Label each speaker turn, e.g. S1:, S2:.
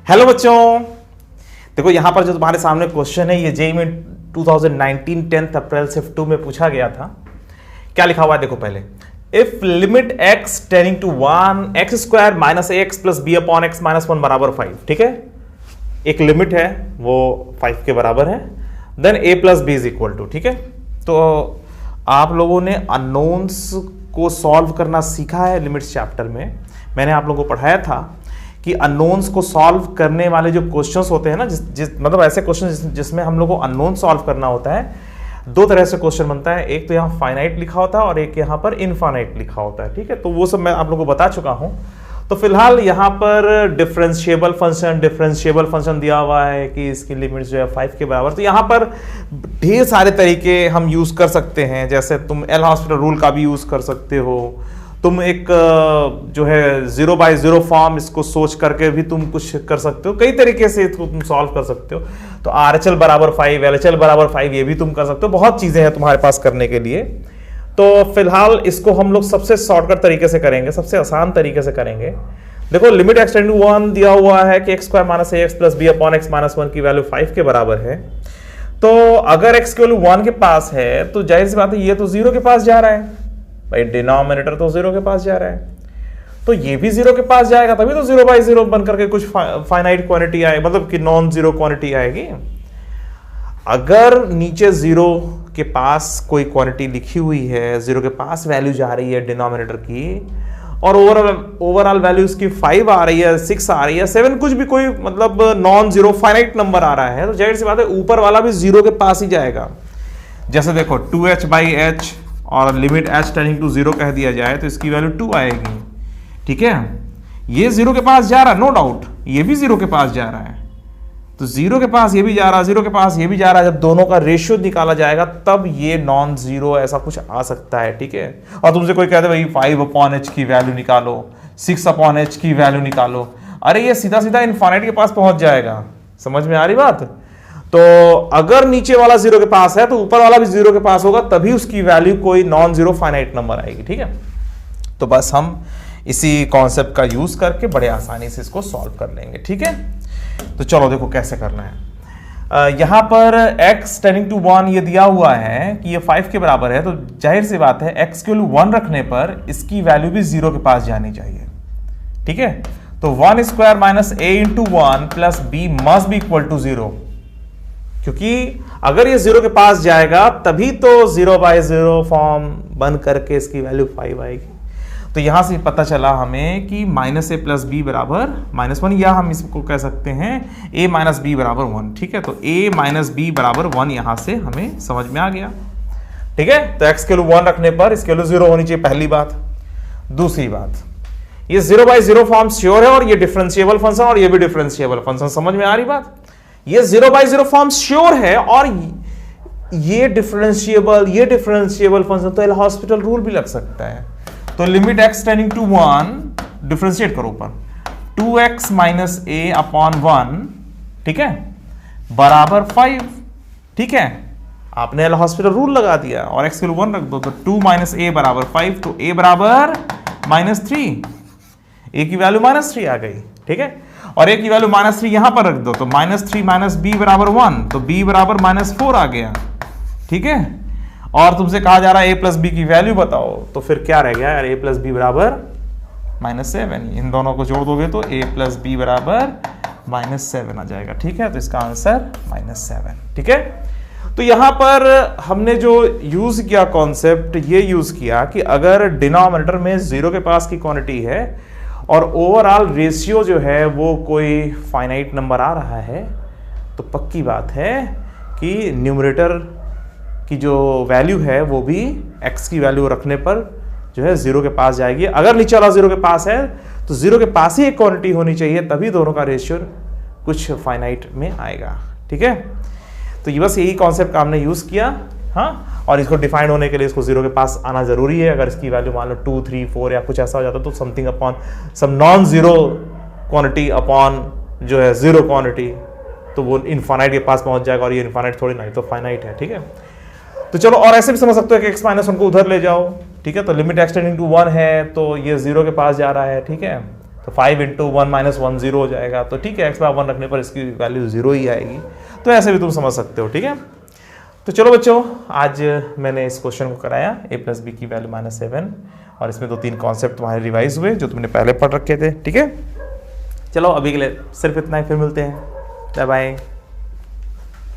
S1: Hello बच्चों, देखो यहां पर जो तुम्हारे सामने क्वेश्चन है ये जेईई में 2019 10 अप्रैल शिफ्ट 2 में पूछा गया था। क्या लिखा हुआ है देखो पहले, if limit x tending to 1 x square minus x plus b upon x minus 1 बराबर 5। ठीक है, एक लिमिट है वो 5 के बराबर है, then a plus b is equal to. ठीक है, तो आप लोगों ने अननोन्स को सॉल्व करना सीखा है लिमिट्स चैप्टर में। मैंने आप लोगों को पढ़ाया था कि अननोन्स को सॉल्व करने वाले जो क्वेश्चंस होते हैं ना, मतलब ऐसे क्वेश्चन जिसमें हम लोग को अननोन सॉल्व करना होता है, दो तरह से क्वेश्चन बनता है। एक तो यहाँ फाइनाइट लिखा होता है और एक यहाँ पर इनफाइनाइट लिखा होता है। ठीक है, तो वो सब मैं आप लोगों को बता चुका हूँ। तो फिलहाल यहाँ पर डिफरेंशिएबल फंक्शन दिया हुआ है कि इसकी लिमिट जो है 5 के बराबर। तो यहाँ पर ढेर सारे तरीके हम यूज कर सकते हैं, जैसे तुम एल हॉस्पिटल रूल का भी यूज कर सकते हो। तुम एक जो है 0 बाय 0 फॉर्म इसको सोच करके भी तुम कुछ कर सकते हो। कई तरीके से इसको तुम सॉल्व कर सकते हो। तो RHL बराबर 5, LHL बराबर 5 ये भी तुम कर सकते हो। बहुत चीजें हैं तुम्हारे पास करने के लिए। तो फिलहाल इसको हम लोग सबसे शॉर्टकट तरीके से करेंगे, सबसे आसान तरीके से करेंगे। देखो लिमिट x टेंडिंग टू 1 दिया हुआ है कि x square minus x plus b upon x minus 1 की वैल्यू 5 के बराबर है। तो अगर x की वैल्यू 1 के पास है तो जाहिर सी बात है ये तो 0 के पास जा रहा है भाई, डिनोमिनेटर तो 0 के पास जा रहा है, तो ये भी 0 के पास जाएगा, तभी तो 0 बाई 0 बन करके कुछ फाइनाइट क्वांटिटी आए, मतलब कि नॉन जीरो क्वांटिटी आएगी। अगर नीचे 0 के पास कोई क्वांटिटी लिखी हुई है, 0 के पास वैल्यू जा रही है डिनोमिनेटर की, और ओवरऑल वैल्यू उसकी 5 आ रही है, 6 आ रही है, 7 कुछ भी कोई मतलब नॉन जीरो फाइनाइट नंबर आ रहा है, तो जाहिर सी बात है ऊपर वाला भी 0 के पास ही जाएगा। जैसे देखो 2h बाई एच और लिमिट h टेंडिंग टू 0 कह दिया जाए तो इसकी वैल्यू 2 आएगी। ठीक है, ये 0 के पास जा रहा है, नो डाउट, ये भी 0 के पास जा रहा है, तो 0 के पास ये भी जा रहा है, 0 के पास ये भी जा रहा है। जब दोनों का रेशियो निकाला जाएगा तब ये नॉन जीरो ऐसा कुछ आ सकता है। ठीक है, और तुमसे कोई कहते भाई 5 अपॉन h की वैल्यू निकालो, 6 अपॉन h की वैल्यू निकालो, अरे ये सीधा सीधा इनफाइनाइट के पास पहुंच जाएगा। समझ में आ रही बात? तो अगर नीचे वाला 0 के पास है तो ऊपर वाला भी 0 के पास होगा, तभी उसकी वैल्यू कोई नॉन जीरो फाइनाइट नंबर आएगी। ठीक है, तो बस हम इसी कॉन्सेप्ट का यूज करके बड़े आसानी से इसको सॉल्व कर लेंगे। ठीक है, तो चलो देखो कैसे करना है। यहां पर x टेंडिंग टू 1 ये दिया हुआ है कि ये 5 के बराबर है, तो जाहिर सी बात है x की वैल्यू 1 रखने पर इसकी वैल्यू भी 0 के पास जानी चाहिए। ठीक है, तो 1 square minus a into 1 plus b must be equal to 0, क्योंकि अगर ये 0 के पास जाएगा तभी तो 0 बाय 0 फॉर्म बन करके इसकी वैल्यू 5 आएगी। तो यहां से पता चला हमें कि माइनस ए प्लस बी बराबर -1, या हम इसको कह सकते हैं a माइनस बी बराबर 1। ठीक है, तो a माइनस बी बराबर 1 यहां से हमें समझ में आ गया। ठीक है, तो x के वैल्यू 1 रखने पर इसके वैल्यू 0 होनी चाहिए, पहली बात। दूसरी बात, ये 0 बाय 0 फॉर्म श्योर है और ये डिफरेंशिएबल फंक्शन और ये भी डिफरेंशिएबल फंक्शन। समझ में आ रही बात? ये 0 बाय 0 फॉर्म श्योर है और ये डिफरेंशिएबल फंक्शन, तो एल हॉस्पिटल रूल भी लग सकता है। तो limit x tending to 1 differentiate करो ऊपर, 2x माइनस a अपॉन 1, ठीक है, बराबर 5। ठीक है, आपने एल हॉस्पिटल रूल लगा दिया और x की वैल्यू 1 रख दो, तो 2 माइनस a बराबर 5, तो a बराबर -3, a की वैल्यू -3 आ गई। ठीक है, और a की वैल्यू -3 यहां पर रख दो, तो -3 माइनस b बराबर 1, तो b बराबर -4 आ गया। ठीक है, और तुमसे कहा जा रहा है a प्लस बी की वैल्यू बताओ, तो फिर क्या रह गया यार, a प्लस बी बराबर -7। इन दोनों को जोड़ दोगे तो a प्लस बी बराबर -7 आ जाएगा। ठीक है, तो इसका आंसर -7। ठीक है, तो यहां पर हमने जो यूज किया कॉन्सेप्ट, ये यूज किया कि अगर डिनोमिनेटर में 0 के पास की क्वांटिटी है और ओवरऑल रेशियो जो है वो कोई फाइनाइट नंबर आ रहा है, तो पक्की बात है कि न्यूमरेटर की जो वैल्यू है वो भी x की वैल्यू रखने पर जो है 0 के पास जाएगी। अगर नीचे वाला 0 के पास है तो 0 के पास ही एक क्वांटिटी होनी चाहिए, तभी दोनों का रेशियो कुछ फाइनाइट में आएगा। ठीक है, तो ये बस यही कॉन्सेप्ट का हमने यूज किया। हाँ, और इसको डिफाइन होने के लिए इसको 0 के पास आना जरूरी है। अगर इसकी वैल्यू मान लो 2, 3, 4 या कुछ ऐसा हो जाता तो something upon some non zero quantity upon जो है 0 क्वांटिटी, तो वो इनफाइनाइट के पास पहुंच जाएगा, और ये इनफाइनाइट थोड़ी नहीं, तो फाइनाइट है। ठीक है, तो चलो, और ऐसे भी समझ सकते हो कि x माइनस 1 को उधर ले जाओ। ठीक है, तो लिमिट x टेंडिंग टू 1 है तो ये 0 के पास जा रहा है। ठीक है, तो 5 इंटू 1 माइनस 1 0 हो जाएगा। तो ठीक है, एक्स बाय 1 रखने पर इसकी वैल्यू 0 ही आएगी। तो ऐसे भी तुम समझ सकते हो, ठीक है। तो चलो बच्चों, आज मैंने इस क्वेश्चन को कराया, a प्लस बी की वैल्यू -7, और इसमें 2-3 कॉन्सेप्ट तुम्हारे रिवाइज हुए जो तुमने पहले पढ़ रखे थे, ठीक है। चलो अभी के लिए सिर्फ इतना ही, फिर मिलते हैं, बाय बाय।